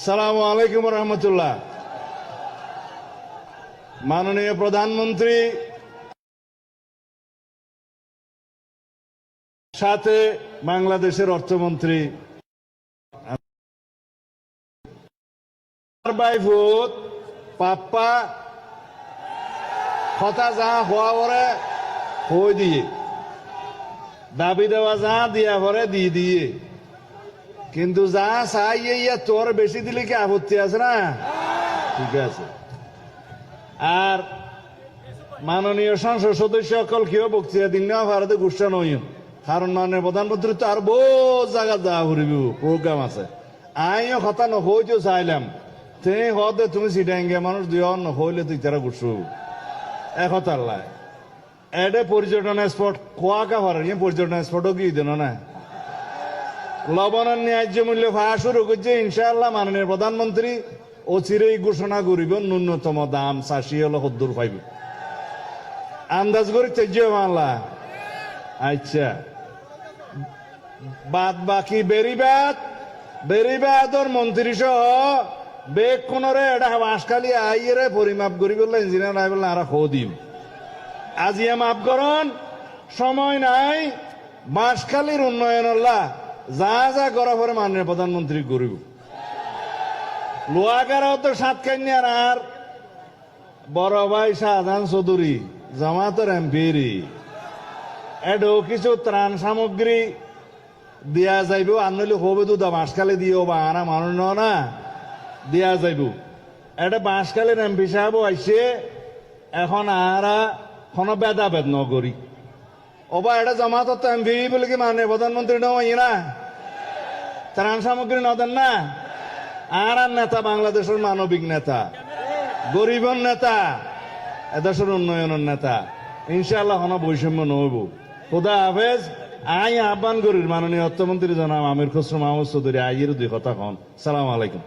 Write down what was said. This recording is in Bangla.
সালামু আলাইকুম রহমতুল্লাহ। মাননীয় প্রধানমন্ত্রী সাথে বাংলাদেশের অর্থমন্ত্রী বাইফুত পাপ্পা কথা যা হওয়া পরে হই দিয়ে দাবি দেওয়া যা দিয়া পরে দিয়ে দিয়ে কিন্তু যা চাই ইয়া তোর বেশি দিলে কি আপত্তি আছে না? ঠিক আছে। আর মাননীয় সংসদ সদস্য সকল কেউ বক্তৃতা দিন না ভারতে গুসা নই, কারণ মাননীয় প্রধানমন্ত্রী তো আর বহু জায়গা যা ঘুরিব প্রোগ্রাম আছে। আইও কথা নহইতেও চাইলাম তে হদে তুমি সিটাঙ্গে মানুষ দুই নহইলে তুই তারা গুসু একতার লাই এডে পর্যটন স্পট কোয়াকা ভার পর্যটন স্পটও কি দেন না লবণের ন্যায্য মূল্য পাওয়া শুরু করছে ইনশাআল্লাহ। মাননীয় প্রধানমন্ত্রী অচিরেই ঘোষণা করিব ন্যূনতম দাম ৮০ হলো ৭০ পাইব আন্দাজ করি তেজ্য মানলা। আচ্ছা, বাদ বাকি বেরিবাদর মন্ত্রী সহ বেগ কোনরে এটা বাঁশখালি আইরে পরিমাপ করি বললে ইঞ্জিনিয়ার আই বললে আর দিম আজিয়া মাপ করন সময় নাই। বাঁশখালীর উন্নয়ন যা যা করা পরে মাননীয় প্রধানমন্ত্রী করিব। লোয়াগারাও তো সাতকান্যার আর বড় ভাই শাহজাহান চৌধুরী জামাতের এমপিরি এডও কিছু ত্রাণ সামগ্রী দিয়া যাইব আনলে হবে তো বাঁশখালী দিও বা আনা মানুষ না দিয়া যাইব। এটা বাঁশখালীর এমপি সাহেব আইসে এখন আরা কোনো ভেদাভেদ নকরি ওবা এটা জামাত এমপি বলে কি মাননীয় প্রধানমন্ত্রী নয় না ত্রাণ সামগ্রী নদেন না। আর নেতা বাংলাদেশের মানবিক নেতা, গরিবের নেতা, এদেশের উন্নয়নের নেতা। ইনশাআল্লাহ কোনো বৈষম্য নহব। খুদা হাফেজ। আই আহ্বান করি মাননীয় অর্থমন্ত্রী জনাব আমির খসরু মাহমুদ চৌধুরী আইয়ের দুই কথা কন। সালাম আলাইকুম।